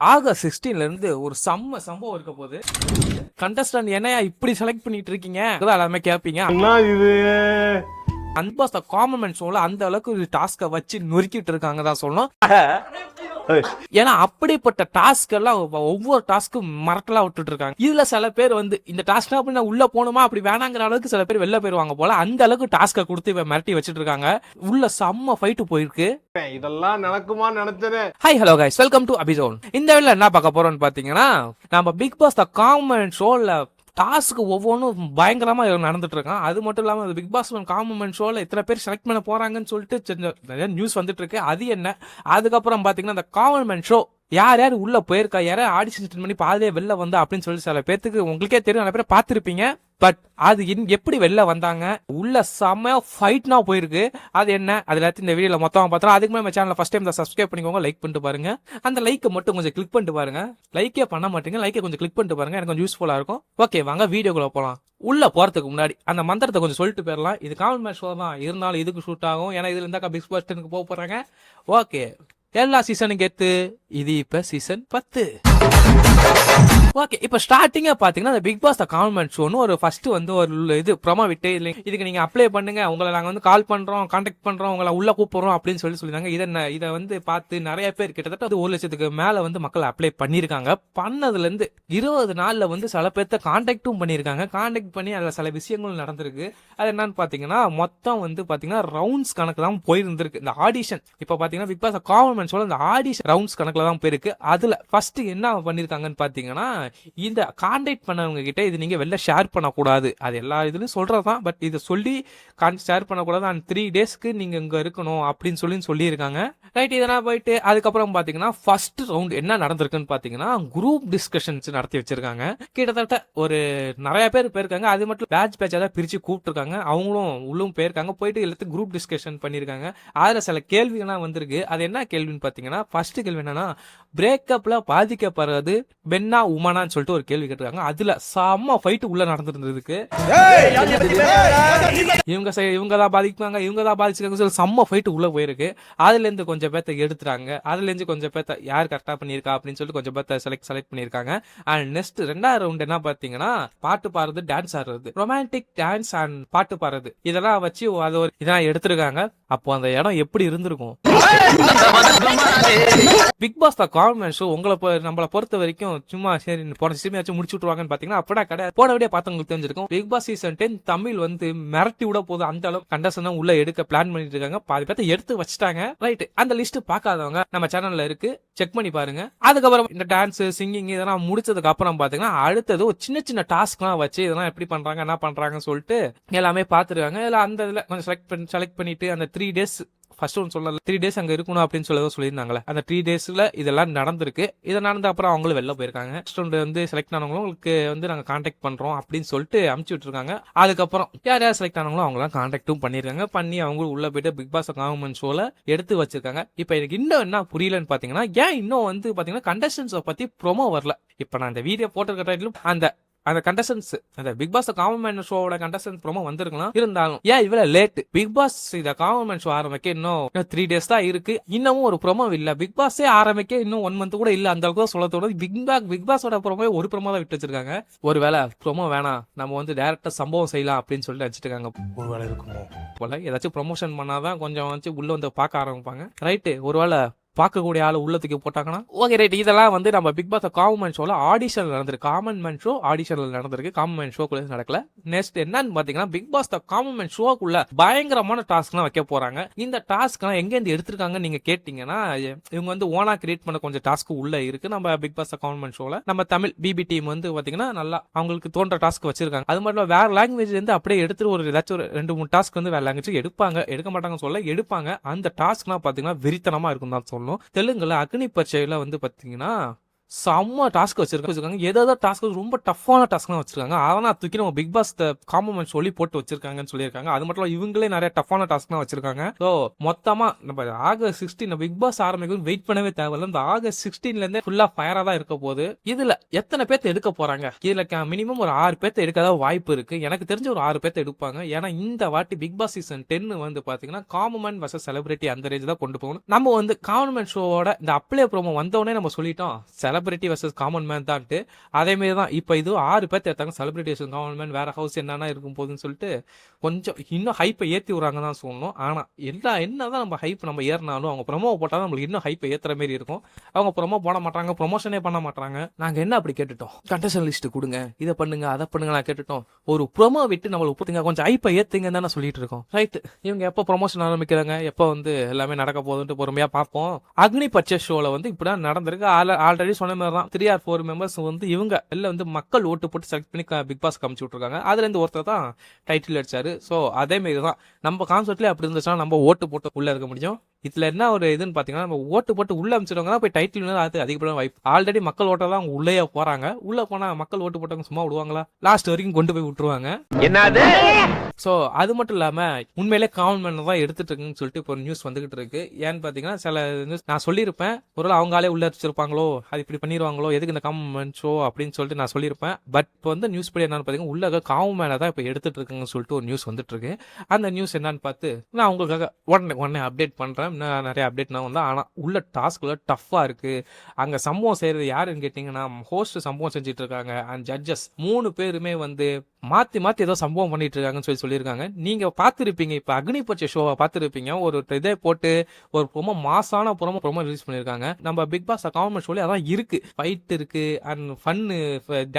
August 16ல இருந்து ஒரு சம்பவம் இருக்க போது. கண்டஸ்டன்ட் என்னையா இப்படி செலக்ட் பண்ணிட்டு இருக்கீங்க எல்லாமே கேட்பீங்க. அந்த காமன் மேன் ஷோல அந்த அளவுக்கு டாஸ்க வச்சு நொறுக்கிட்டு இருக்காங்க தான் சொல்லணும். ஏன்னா அப்படிப்பட்ட டாஸ்க் எல்லாம் ஒவ்வொரு டாஸ்க்கும் மறக்கலாம் விட்டுட்டு இருக்காங்க. இதுல சில பேர் வந்து இந்த டாஸ்க் அப்படின்னா உள்ள போகணுமா அப்படி வேணாங்கிற அளவுக்கு சில பேர் வெளில போயிருவாங்க போல. அந்த அளவுக்கு டாஸ்க கொடுத்து மிரட்டி வச்சிட்டு இருக்காங்க. உள்ள செம்ம ஃபைட் போயிருக்கு. இதெல்லாம் நடக்குமா நினைச்சேன். Hi hello guys, welcome to Abison. இந்த வீடியோல என்ன பார்க்க போறோம்னு பாத்தீங்கன்னா, நம்ம பிக் பாஸ் த காமன் ஷோல டாஸ்க்கு ஒவ்வொன்றும் பயங்கரமா நடந்துட்டு இருக்கான். அது மட்டும் இல்லாம பிக் பாஸ் காமன் ஷோல இத்தனை பேர் செலக்ட் பண்ண போறாங்கன்னு சொல்லிட்டு நிறைய நியூஸ் வந்துட்டு இருக்கு. அது என்ன, அதுக்கப்புறம் பாத்தீங்கன்னா இந்த காமன் மேன் ஷோ யார் யார் உள்ள போயிருக்கா, யாரா ஆடிஷன் அட்டெண்ட் பண்ணி பாதியே வெளில வந்தா அப்படின்னு சொல்லி சில பேருக்கு உங்களுக்கே தெரியும், நிறைய பேர் பார்த்திருப்பீங்க. பட் அது எப்படி வெளில வந்தாங்க, உள்ள செம்ம ஃபைட்னா போயிருக்கு. அது என்ன, அது எல்லாத்தையும் இந்த வீடியோல மொத்தமா பார்த்தோம். அதுக்கு மேலே நம்ம சேனலை ஃபர்ஸ்ட் டைம் சப்ஸ்கிரைப் பண்ணிக்கோங்க, லைக் பண்ணிட்டு பாருங்க. அந்த லைக்கை மட்டும் கொஞ்சம் கிளிக் பண்ணிட்டு பாருங்க. லைக்கே பண்ண மாட்டீங்க, லைக்கை கொஞ்சம் கிளிக் பண்ணிட்டு பாருங்க, எனக்கு கொஞ்சம் யூஸ்ஃபுல்லா இருக்கும். ஓகே, வாங்க வீடியோக்குள்ள போலாம். உள்ள போறதுக்கு முன்னாடி அந்த மந்திரத்தை கொஞ்சம் சொல்லிட்டு போயிடலாம். இது காமன் மேன் ஷோ தான், இருந்தாலும் இதுக்கு ஷூட் ஆகும். ஏன்னா இதுல இருந்தா பிக் பாஸ் 10க்கு போக போறாங்க. ஓகே, எல்லா சீசனுக்கு ஏத்து இது இப்ப சீசன் 10. ஓகே, இப்ப ஸ்டார்டிங்கா பாத்தீங்கன்னா இந்த பிக் பாஸ் காமன் மேன் ஷோன்னு ஒரு ஃபர்ஸ்ட் வந்து ஒரு இது ப்ரோமோ விட்டு இதுக்கு நீங்க அப்ளை பண்ணுங்க, உங்களை நாங்க வந்து கால் பண்றோம், கான்டாக்ட் பண்றோம், உங்களை உள்ள கூப்பிடுறோம் அப்படின்னு சொல்லிருந்தாங்க. இதை வந்து பார்த்து நிறைய பேர் கிட்டத்தட்ட 1 லட்சத்துக்கு மேல வந்து மக்கள் அப்ளை பண்ணிருக்காங்க. பண்ணதுல இருந்து 20 நாள்ல வந்து சில பேர்த்த கான்டாக்டும் பண்ணிருக்காங்க. கான்டாக்ட் பண்ணி அதுல சில விஷயங்கள் நடந்திருக்கு. அது என்னன்னு பாத்தீங்கன்னா, மொத்தம் வந்து பாத்தீங்கன்னா ரவுண்ட்ஸ் கணக்கு தான் போயிருந்திருக்கு. இந்த ஆடிஷன் இப்ப பாத்தீங்கன்னா பிக் பாஸ் காமன் மேன் ஷோல இந்த ஆடிஷன் ரவுண்ட்ஸ் கணக்குல தான் போயிருக்கு. அதுல ஃபர்ஸ்ட் என்ன பண்ணிருக்காங்கன்னு பாத்தீங்கன்னா, இந்த கான்டாக்ட் பண்ணவங்க கிட்ட இது நீங்க வெளில ஷேர் பண்ணக்கூடாது, அது எல்லா இதுலயும் சொல்றதுதான். பட் இதை சொல்லி ஷேர் பண்ணக்கூடாது, அண்ட் 3 டேஸ்க்கு நீங்க இங்க இருக்கணும் அப்படின்னு சொல்லியிருக்காங்க. ரைட், இதெல்லாம் போயிட்டு அதுக்கப்புறம் பாத்தீங்கன்னா ஃபர்ஸ்ட் ரவுண்ட் என்ன நடந்திருக்குன்னு பாத்தீங்கன்னா, குரூப் டிஸ்கஷன்ஸ் நடத்தி வச்சிருக்காங்க. கிட்டத்தட்ட ஒரு நிறைய பேர் போயிருக்காங்க. அது மட்டும் பேட்சா தான் பிரிச்சு கூப்பிட்டுருக்காங்க. அவங்களும் உள்ளும் போயிருக்காங்க. போயிட்டு எல்லாத்தையும் குரூப் டிஸ்கஷன் பண்ணிருக்காங்க. அதுல சில கேள்விகள்லாம் வந்திருக்கு. அது என்ன கேள்வின்னு பாத்தீங்கன்னா, ஃபர்ஸ்ட் கேள்வி என்னன்னா, பிரேக்கப்ல பாதிக்கப்படுறது பென்னா உமனான்னு சொல்லிட்டு ஒரு கேள்வி கேட்டிருக்காங்க. அதுல செம்ம ஃபைட் உள்ள நடந்துருக்கு. இவங்க தான் பாதிப்பாங்க, இவங்க தான் பாதிச்சிருக்காங்க சொல்லி செம்ம ஃபைட் உள்ள போயிருக்கு. அதுல இருந்து கொஞ்சம் பேர்த்த எடுத்துறாங்க. அதுல இருந்து கொஞ்சம் பேர்த்த யார் கரெக்டா பண்ணிருக்கா அப்படின்னு சொல்லிட்டு கொஞ்சம் பேர்த்த செலக்ட் பண்ணிருக்காங்க. அண்ட் நெக்ஸ்ட் 2வது ரவுண்ட் என்ன பாத்தீங்கன்னா, பாட்டு பாடுறது, டான்ஸ் ஆடுறது, ரொமான்டிக் டான்ஸ் அண்ட் பாட்டு பாடுறது, இதெல்லாம் வச்சு அது ஒரு இதெல்லாம் எடுத்திருக்காங்க. அப்போ அந்த இடம் எப்படி இருந்திருக்கும்? Bigg Boss the common man show நம்மளை பொறுத்த வரைக்கும் சும்மா சரி போன சீசனாச்சும் முடிச்சு விட்டுருவாங்கன்னு பாத்தீங்கன்னா அப்படா கிடையாது. போன விட பார்த்தவங்களுக்கு தெரிஞ்சிருக்கும். பிக் பாஸ் சீசன் 10 தமிழ் வந்து மிரட்டி விட போது, அந்த அளவுக்கு கண்டஸ்டன் உள்ள எடுக்க பிளான் பண்ணிட்டு இருக்காங்க. பாதி பேர்த்த எடுத்து வச்சுட்டாங்க. ரைட், அந்த லிஸ்ட் பார்க்காதவங்க நம்ம சேனல்ல இருக்கு, செக் பண்ணி பாருங்க. அதுக்கப்புறம் இந்த டான்ஸ், சிங்கிங் இதெல்லாம் முடிச்சதுக்கு அப்புறம் பாத்தீங்கன்னா அடுத்தது ஒரு சின்ன சின்ன டாஸ்க் எல்லாம் வச்சு இதெல்லாம் எப்படி பண்றாங்க என்ன பண்றாங்கன்னு சொல்லிட்டு எல்லாமே பாத்துருக்காங்க. இல்ல அந்த இதுல கொஞ்சம் செலக்ட் பண்ணிட்டு அந்த 3 டேஸ் ஃபர்ஸ்ட் ஒன்று சொல்லல, 3 டேஸ் அங்க இருக்கணும் அப்படின்னு சொல்லியிருந்தாங்களே, அந்த 3 டேஸ்ல இதெல்லாம் நடந்திருக்கு. இதை நடந்த அப்புறம் அவங்களும் வெளில போயிருக்காங்க. ஃபர்ஸ்ட் வந்து செலக்ட் ஆனவங்களும் உங்களுக்கு வந்து நாங்க கான்டாக்ட் பண்றோம் அப்படின்னு சொல்லிட்டு அமுச்சு விட்டுருக்காங்க. அதுக்கப்புறம் யார் யார் செலக்ட் ஆனவங்களும் அவங்களாம் கான்டாக்டும் பண்ணிருக்காங்க. பண்ணி அவங்களும் உள்ள போயிட்டு பிக் பாஸ் காமன் மேன் ஷோல எடுத்து வச்சிருக்காங்க. இப்ப எனக்கு இன்னும் என்ன புரியலன்னு பாத்தீங்கன்னா, ஏன் இன்னும் வந்து பாத்தீங்கன்னா கண்டஸ்டன்ஸ் பத்தி ப்ரோமோ வரல. இப்ப நான் இந்த வீடியோ போட்டிருக்க அந்த கண்டஸ்டன்ஸ், அந்த பிக் பாஸ் காமன் மேன் ஷோவோட கண்டஸ்டன்ஸ் ப்ரோமோ வந்திருக்கலாம். இருந்தாலும் ஏன் இவ்வளவு லேட்? பிக் பாஸ் இந்த காமன் மேன் ஷோ ஆரம்பிக்க இன்னும் 3 டேஸ் தான் இருக்கு. இன்னமும் ஒரு ப்ரோமோ இல்ல. பிக் பாஸே ஆரம்பிக்க இன்னும் 1 மந்த் கூட இல்ல. அந்த அளவுக்கு தான் சொல்ல தோணுது. பிக் பாஸோட ப்ரோமோ ஒரு ப்ரோமோ தான் விட்டு வச்சிருக்காங்க. ஒருவேளை ப்ரோமோ வேணாம், நம்ம வந்து டைரக்டா சம்பவம் செய்யலாம் அப்படின்னு சொல்லிட்டு வச்சுட்டு இருக்காங்க. ஒருவேளை இருக்குமோ போல, ஏதாச்சும் ப்ரொமோஷன் பண்ணாதான் கொஞ்சம் வந்து உள்ள வந்து பார்க்க ஆரம்பிப்பாங்க. ரைட்டு, ஒருவேளை பார்க்கக்கூடிய ஆளு உள்ளத்துக்கு போட்டாங்கன்னா ஓகே ரைட். இதெல்லாம் வந்து நம்ம பிக் பாஸ் காமன் மேன் ஷோல ஆடிஷன் நடந்திருக்கு. காமன் மேன் ஷோ ஆடிஷன்ல நடந்திருக்கு, காமன் மேன் ஷோக்குள்ள நடக்கல. நெக்ஸ்ட் என்னன்னு பாத்தீங்கன்னா, பிக் பாஸ் காமன் மேன் ஷோக்குள்ள பயங்கரமான டாஸ்க் எல்லாம் வைக்க போறாங்க. இந்த டாஸ்க் எல்லாம் எங்க இருந்து எடுத்திருக்காங்க நீங்க கேட்டீங்கன்னா, இவங்க வந்து ஓனா கிரியேட் பண்ண கொஞ்சம் டாஸ்க் உள்ள இருக்கு. நம்ம பிக் பாஸ் காமன் மேன் ஷோல நம்ம தமிழ் பிபி டீம் வந்து பாத்தீங்கன்னா நல்லா அவங்களுக்கு தோன்ற டாஸ்க் வச்சிருக்காங்க. அது மட்டும் வேற லாங்குவேஜ்ல இருந்து அப்படியே எடுத்துட்டு ஒரு ஏதாச்சும் ஒரு 2-3 டாஸ்க் வந்து வேற லாங்குவேஜ் எடுக்க மாட்டாங்க சொல்ல, எடுப்பாங்க. அந்த டாஸ்க்லாம் பாத்தீங்கன்னா வெறித்தனமா இருக்கும் தான் சொல்லணும். தெலுங்குல அக்னி பரீட்சையில வந்து பாத்தீங்கன்னா செம்ம டாஸ்க் வச்சிருக்காங்க. ஏதோ டாஸ்க் ரொம்ப டஃப்பான டாஸ்க்லாம் வச்சிருக்காங்க. அதெல்லாம் தூக்கி நம்ம பிக் பாஸ் காம்பமெண்ட் சொல்லி போட்டு வச்சிருக்காங்கன்னு சொல்லியிருக்காங்க. அது மட்டும் இல்ல இவங்களே நிறைய டஃப்பான டாஸ்க்லாம் வச்சிருக்காங்க. ஸோ மொத்தமா நம்ம ஆகஸ்ட் 16 பிக் பாஸ் ஆரம்பிக்கும் வெயிட் பண்ணவே தேவையில்ல. இந்த ஆகஸ்ட் 16ல இருந்தே ஃபுல்லா ஃபயரா தான் இருக்க போகுது. இதுல எத்தனை பேர்த்த எடுக்க போறாங்க? இதுல மினிமம் ஒரு 6 பேர்த்த எடுக்கதா வாய்ப்பு இருக்கு. எனக்கு தெரிஞ்ச ஒரு 6 பேர்த்த எடுப்பாங்க. ஏன்னா இந்த வாட்டி பிக் பாஸ் சீசன் 10 வந்து பாத்தீங்கன்னா காமன் வர்சஸ் செலிபிரிட்டி அந்த ரேஞ்ச் தான் கொண்டு போகணும். நம்ம வந்து காமன் ஷோவோட இந்த அப்ளே ப்ரோமோ வந்தோடனே நம்ம சொல்லிட்டோம் செலிபிரிட்டி வர்சஸ் காமன் மேன் தான்ட்டு. அதே மாதிரி தான் இப்போ இது 6 பேர்த்த எடுத்தாங்க. செலிபிரிட்டி வர்சஸ் காமன் மேன் வேற ஹவுஸ் என்னன்னா இருக்கும் போதுன்னு சொல்லிட்டு கொஞ்சம் இன்னும் ஹைப்பை ஏற்றி விடுறாங்க தான் சொல்லணும். ஆனால் என்னதான் நம்ம ஹைப் நம்ம ஏறினாலும் அவங்க ப்ரொமோ போட்டால் நம்மளுக்கு இன்னும் ஹைப்பை ஏற்றுற மாதிரி இருக்கும். அவங்க ப்ரொமோ போட மாட்டாங்க, ப்ரொமோஷனே பண்ண மாட்டாங்க. நாங்கள் என்ன அப்படி கேட்டுட்டோம்? கண்டஸ்டன் லிஸ்ட் கொடுங்க, இதை பண்ணுங்க அதை பண்ணுங்க நான் கேட்டுட்டோம். ஒரு ப்ரொமோ விட்டு நம்மளுக்கு ஊற்றுங்க, கொஞ்சம் ஹைப்பை ஏற்றுங்க தானே சொல்லிட்டு இருக்கோம். ரைட்டு, இவங்க எப்போ ப்ரொமோஷன் ஆரம்பிக்கிறாங்க, எப்போ வந்து எல்லாமே நடக்க போகுதுன்ட்டு பொறுமையாக பார்ப்போம். அக்னி பர்ச்சேஸ் ஷோவில் வந்து இப்படி தான் நடந்திருக்கு. ஆல்ரெடி சொன்ன மாதிரி தான் 3 or 4 மெம்பர்ஸ் வந்து இவங்க எல்லாம் வந்து மக்கள் ஓட்டு போட்டு செலக்ட் பண்ணி பிக் பாஸ் காமிச்சு விட்டுருக்காங்க. அதுல இருந்து ஒருத்தர் தான் டைட்டில் அடிச்சாரு. ஸோ அதே மாதிரி தான் நம்ம கான்செப்ட்லேயே அப்படி இருந்துச்சுன்னா நம்ம ஓட்டு போட்டு உள்ள இருக்க முடியும். இதுல என்ன ஒரு இதுன்னு பாத்தீங்கன்னா நம்ம ஓட்டு போட்டு உள்ள அமைச்சிருவாங்க போய் டைட்டில் அது அதிகப்படியான வாய்ப்பு. ஆல்ரெடி மக்கள் ஓட்ட தான் அவங்க உள்ளே போறாங்க. உள்ள போனா மக்கள் ஓட்டு போட்டவங்க சும்மா விடுவாங்களா? லாஸ்ட் வரைக்கும் கொண்டு போய் விட்டுருவாங்க. என்னது? ஸோ அது மட்டும் இல்லாம உண்மையிலே காமன் மேன் தான் எடுத்துட்டு இருக்குன்னு சொல்லிட்டு இப்போ நியூஸ் வந்துகிட்டு இருக்கு. ஏன்னு பாத்தீங்கன்னா சில நியூஸ் நான் சொல்லியிருப்பேன், ஒருவேளை அவங்களே உள்ள வச்சிருப்பாங்களோ, அது இப்படி பண்ணிடுவாங்களோ, எதுக்கு இந்த காமன் மேன் ஷோ அப்படின்னு சொல்லிட்டு நான் சொல்லியிருப்பேன். பட் இப்போ வந்து நியூஸ் படி என்னன்னு பாத்தீங்கன்னா உள்ள காமன் மேனை தான் இப்போ எடுத்துட்டு இருக்குன்னு சொல்லிட்டு ஒரு நியூஸ் வந்துட்டு இருக்கு. அந்த நியூஸ் என்னன்னு பார்த்து நான் உங்களுக்காக உடனே அப்டேட் பண்றேன். இன்னும் நிறைய அப்டேட் நான் வந்தா, ஆனா உள்ள டாஸ்க்ல டஃப்பா இருக்கு. அங்க சம்பவம் செய்யறது யாருன்னு கேட்டீங்கன்னா ஹோஸ்ட் சம்பவம் செஞ்சுட்டு இருக்காங்க. அண்ட் ஜட்ஜஸ் 3 பேருமே வந்து மாத்தி ஏதோ சம்பவம் பண்ணிட்டு இருக்காங்கன்னு சொல்லியிருக்காங்க. நீங்க பாத்துருப்பீங்க, இப்ப அக்னி பர்ச்சேஸ் ஷோவை பாத்துருப்பீங்க. ஒரு இதே போட்டு ஒரு ரொம்ப மாசான ப்ரோமோ ரிலீஸ் பண்ணிருக்காங்க. நம்ம பிக் பாஸ் காமன் ஷோல அதான் இருக்கு. ஃபைட் இருக்கு அண்ட் ஃபன்னு,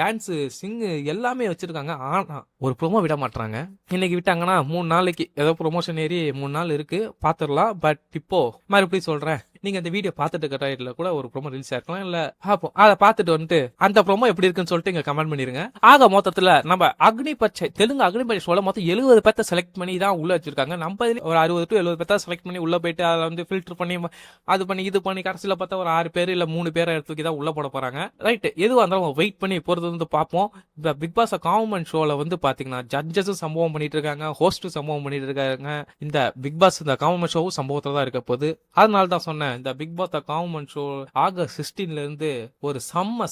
டான்ஸ், சிங்கு எல்லாமே வச்சிருக்காங்க. ஆனா ஒரு ப்ரோமோ விட மாட்டாங்க. இன்னைக்கு விட்டாங்கன்னா 3 நாளைக்கு ஏதோ ப்ரொமோஷன் ஏறி 3 நாள் இருக்கு, பாத்துடலாம். பட் இப்போ மறுபடியும் சொல்றேன், நீங்க இந்த வீடியோ பார்த்துட்டு இருக்க டைட்டில் கூட ஒரு ப்ரோமோ ரிலீஸ் ஆயிருக்கலாம். இல்ல பார்ப்போம், அதை பார்த்துட்டு வந்துட்டு அந்த ப்ரோமோ எப்படி இருக்குன்னு சொல்லிட்டு இங்க கமெண்ட் பண்ணிருங்க. ஆக மொத்தத்துல நம்ம அக்னி பச்சை தெலுங்கு அக்னி பச்சை ஷோல மொத்தம் 70 பேர்த்த செலக்ட் பண்ணி தான் உள்ள வச்சிருக்காங்க. நம்ம ஒரு 60 to 70 பேர்த்த செலக்ட் பண்ணி உள்ள போயிட்டு அதை வந்து ஃபில்டர் பண்ணி அது பண்ணி இது பண்ணி கடைசியில பார்த்தா ஒரு 6 பேர் இல்ல 3 பேரை எடுத்துக்கி தான் உள்ள போட போறாங்க. ரைட், எதுவாக இருந்தாலும் வெயிட் பண்ணி போறது வந்து பார்ப்போம். இந்த பிக் பாஸ் காமன் ஷோல வந்து பாத்தீங்கன்னா ஜட்ஜஸும் சம்பவம் பண்ணிட்டு இருக்காங்க, ஹோஸ்டும் சம்பவம் பண்ணிட்டு இருக்காங்க. இந்த பிக் பாஸ் இந்த காமன் ஷோவும் சம்பவத்தை தான் இருக்க போகுது. அதனால தான் சொன்னேன் இந்த Bigg Boss common show August 16ல இருந்து ஒரு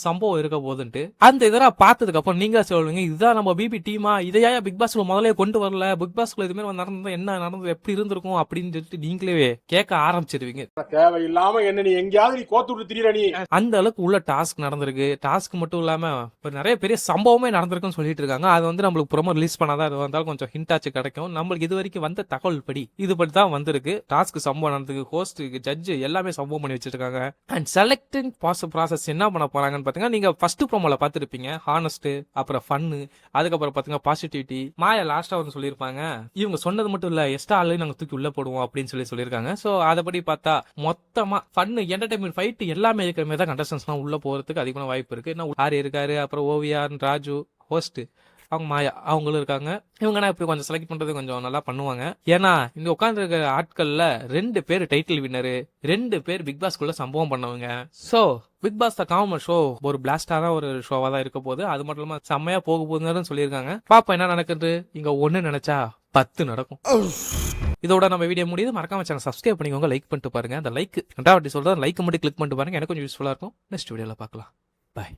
சம்பவம் இருக்க போதுன்ட்டு. அந்த இதெல்லாம் பார்த்ததுக்கு அப்புறம் நீங்க சொல்லுங்க, இதுதான் நம்ம பிபி டீமா, இதையா பிக் பாஸ்ல முதல்ல கொண்டு வரல, பிக் பாஸ்ல இது மாதிரி நடந்தது என்ன நடந்தது எப்படி இருந்திருக்கும் அப்படின்னு சொல்லிட்டு நீங்களே கேட்க ஆரம்பிச்சிருவீங்க. தேவையில்லாம என்ன நீ எங்கேயாவது நீ கோத்து விட்டு திரியற நீ. அந்த அளவுக்கு உள்ள டாஸ்க் நடந்திருக்கு. டாஸ்க் மட்டும் இல்லாம நிறைய பெரிய சம்பவமே நடந்திருக்குன்னு சொல்லிட்டு இருக்காங்க. அது வந்து நம்மளுக்கு ப்ரோமோ ரிலீஸ் பண்ணாதான் அது வந்தாலும் கொஞ்சம் ஹிண்டாச்சு கிடைக்கும். நம்மளுக்கு இது வரைக்கும் வந்த தகவல் படி இது படி தான் வந்திருக்கு. டாஸ்க் சம்பவம் நடந்திருக்கு, ஹோஸ்ட் ஜட்ஜ் எல்லாமே சம்பவம் பண்ணி வச்சிருக்காங்க. அண்ட் செலக்டிங் ப்ராசஸ் என்ன பண்ண போறாங்கன்னு பாத்தீங்கன்னா, நீங்க ஃபர்ஸ்ட் ப்ரோமோல பாத்துருப்பீங்க ஹானஸ்ட், அப்புறம் ஃபன்னு, அதுக்கப்புறம் பாத்தீங்கன்னா பாசிட்டிவிட்டி. மாயா லாஸ்டா வந்து சொல்லியிருப்பாங்க, இவங்க சொன்னது மட்டும் இல்ல எக்ஸ்ட்ரா ஆளு நாங்க தூக்கி உள்ள போடுவோம் அப்படின்னு சொல்லியிருக்காங்க. சோ அதபடி பார்த்தா மொத்தமா ஃபன்னு, என்டர்டைன்மெண்ட், ஃபைட் எல்லாமே இருக்கிற மாதிரி தான் கண்டஸ்டன்ஸ்லாம் உள்ள போறதுக்கு அதிகமான வாய்ப்பு இருக்கு. இன்னும் ஆறு இருக்காரு, அப்புறம் ஓவியார், ராஜு, ஹோஸ்ட், அவங்க மாயா அவங்களும் இருக்காங்க. இவங்கன்னா இப்படி கொஞ்சம் செலக்ட் பண்றது கொஞ்சம் நல்லா பண்ணுவாங்க. ஏன்னா இங்க உட்கார்ந்து இருக்க ஆட்கள்ல 2 பேர் டைட்டில் வின்னரு, 2 பேர் பிக் பாஸ்குள்ள சம்பவம் பண்ணவங்க. So Bigg Boss common show ஒரு பிளாஸ்டான ஒரு ஷோவா தான் இருக்க போகுது. அது மட்டும் இல்லாம செம்மையா போக போகுதுன்னு சொல்லியிருக்காங்க. பாப்பா என்ன நடக்குது, இங்க 1 நினைச்சா 10 நடக்கும். இதோட நம்ம வீடியோ முடியுது. மறக்காம சேனல் சப்ஸ்கிரைப் பண்ணிக்கோங்க, லைக் பண்ணிட்டு பாருங்க. அந்த லைக் ரெண்டாவது சொல்றேன், லைக் மட்டும் கிளிக் பண்ணிட்டு பாருங்க, எனக்கு கொஞ்சம் யூஸ்ஃபுல்லா இருக்கும். நெக்ஸ்ட் வீடியோல பார்க்கலாம். பாய்.